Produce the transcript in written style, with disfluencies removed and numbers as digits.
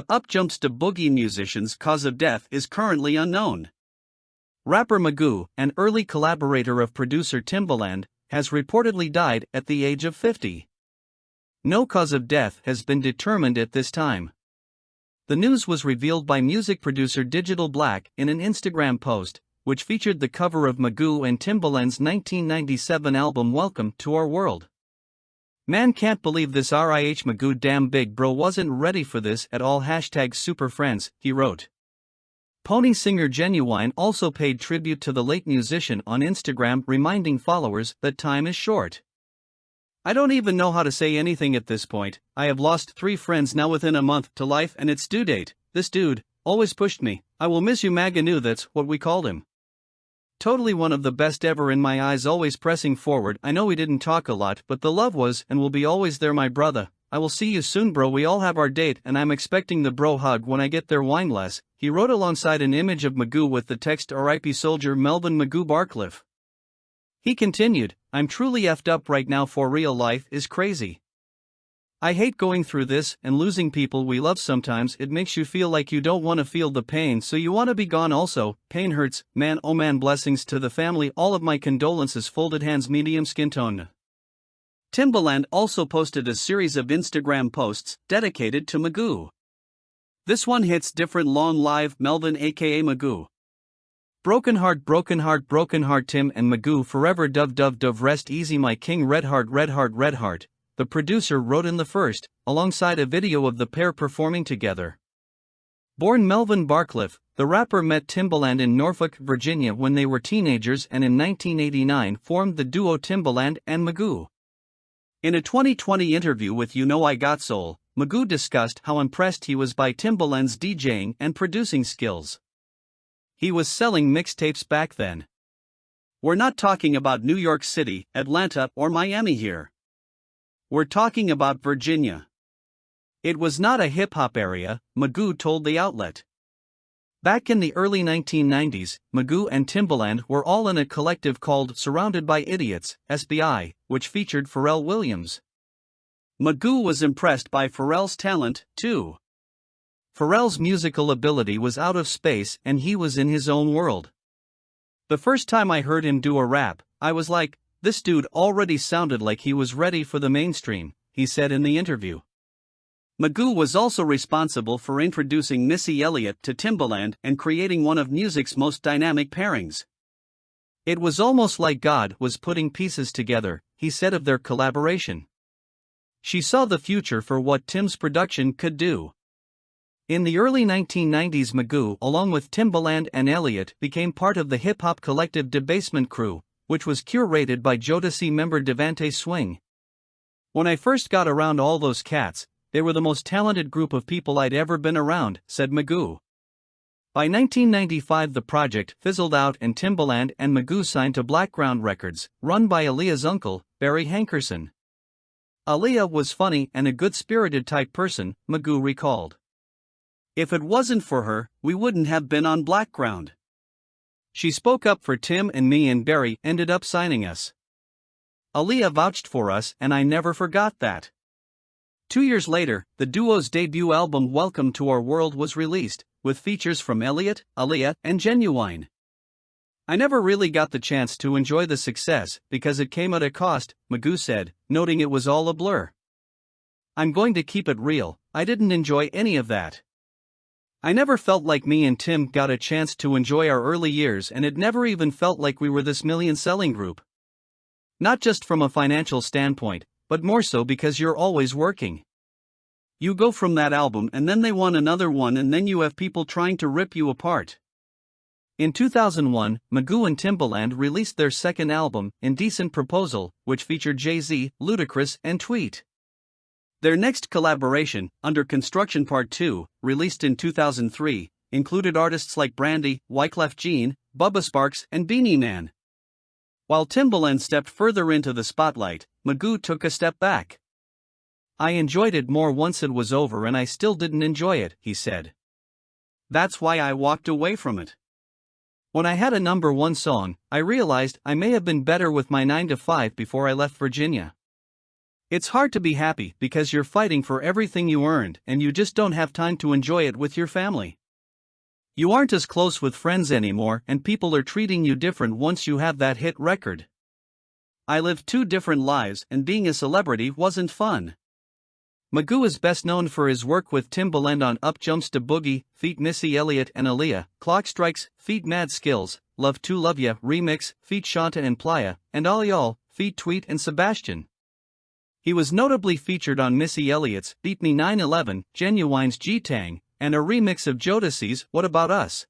What up jumps to boogie musician's cause of death is currently unknown. Rapper Magoo, an early collaborator of producer Timbaland, has reportedly died at the age of 50. No cause of death has been determined at this time. The news was revealed by music producer Digital Black in an Instagram post, which featured the cover of Magoo and Timbaland's 1997 album Welcome to Our World. "Man, can't believe this RIH Magoo, damn big bro wasn't ready for this at all #superfriends," he wrote. Pony singer Genuine also paid tribute to the late musician on Instagram, reminding followers that time is short. "I don't even know how to say anything at this point. I have lost 3 friends now within a month to life and its due date. This dude always pushed me. I will miss you, Magoo." That's what we called him. "Totally one of the best ever in my eyes, always pressing forward. I know we didn't talk a lot, but the love was and will be always there, my brother. I will see you soon, bro. We all have our date and I'm expecting the bro hug when I get there, wine less," he wrote alongside an image of Magoo with the text "R.I.P. Soldier Melvin Magoo Barcliff." He continued, "I'm truly effed up right now, for real, life is crazy. I hate going through this and losing people we love. Sometimes it makes you feel like you don't want to feel the pain, so you want to be gone also. Pain hurts, man, oh man. Blessings to the family, all of my condolences. Folded hands, medium skin tone." Timbaland also posted a series of Instagram posts dedicated to Magoo. This one hits different. Long live Melvin aka Magoo. Broken heart, broken heart, broken heart. Tim and Magoo forever. Dove dove dove, rest easy my king. Red heart, red heart, red heart, the producer wrote in the first, alongside a video of the pair performing together. Born Melvin Barcliff, the rapper met Timbaland in Norfolk, Virginia when they were teenagers and in 1989 formed the duo Timbaland and Magoo. In a 2020 interview with You Know I Got Soul, Magoo discussed how impressed he was by Timbaland's DJing and producing skills. He was selling mixtapes back then. "We're not talking about New York City, Atlanta, or Miami here. We're talking about Virginia. It was not a hip-hop area," Magoo told the outlet. Back in the early 1990s, Magoo and Timbaland were all in a collective called Surrounded by Idiots, SBI, which featured Pharrell Williams. Magoo was impressed by Pharrell's talent, too. Pharrell's musical ability was out of space and he was in his own world. "The first time I heard him do a rap, I was like, this dude already sounded like he was ready for the mainstream," he said in the interview. Magoo was also responsible for introducing Missy Elliott to Timbaland and creating one of music's most dynamic pairings. "It was almost like God was putting pieces together," he said of their collaboration. "She saw the future for what Tim's production could do." In the early 1990s, Magoo, along with Timbaland and Elliott, became part of the hip-hop collective Debasement Crew, which was curated by Jodeci member Devante Swing. "When I first got around all those cats, they were the most talented group of people I'd ever been around," said Magoo. By 1995 the project fizzled out and Timbaland and Magoo signed to Blackground Records, run by Aaliyah's uncle, Barry Hankerson. "Aaliyah was funny and a good-spirited type person," Magoo recalled. "If it wasn't for her, we wouldn't have been on Blackground. She spoke up for Tim and me and Barry ended up signing us. Aaliyah vouched for us and I never forgot that." 2 years later, the duo's debut album Welcome to Our World was released, with features from Elliott, Aaliyah, and Genuine. "I never really got the chance to enjoy the success because it came at a cost," Magoo said, noting it was all a blur. "I'm going to keep it real, I didn't enjoy any of that. I never felt like me and Tim got a chance to enjoy our early years and it never even felt like we were this million-selling group. Not just from a financial standpoint, but more so because you're always working. You go from that album and then they want another one and then you have people trying to rip you apart." In 2001, Magoo and Timbaland released their second album, Indecent Proposal, which featured Jay-Z, Ludacris, and Tweet. Their next collaboration, Under Construction Part 2, released in 2003, included artists like Brandy, Wyclef Jean, Bubba Sparxxx, and Beanie Man. While Timbaland stepped further into the spotlight, Magoo took a step back. "I enjoyed it more once it was over and I still didn't enjoy it," he said. "That's why I walked away from it. When I had a #1 song, I realized I may have been better with my 9 to 5 before I left Virginia. It's hard to be happy because you're fighting for everything you earned and you just don't have time to enjoy it with your family. You aren't as close with friends anymore and people are treating you different once you have that hit record. I lived two different lives and being a celebrity wasn't fun. Magoo is best known for his work with Timbaland on Up Jumps to Boogie, feat. Missy Elliott and Aaliyah, Clock Strikes, feat. Mad Skills, Love to Love Ya remix, feat. Shanta and Playa, and All Y'all, feat. Tweet and Sebastian. He was notably featured on Missy Elliott's Beat Me 9/11, Genuine's G-Tang, and a remix of Jodeci's What About Us.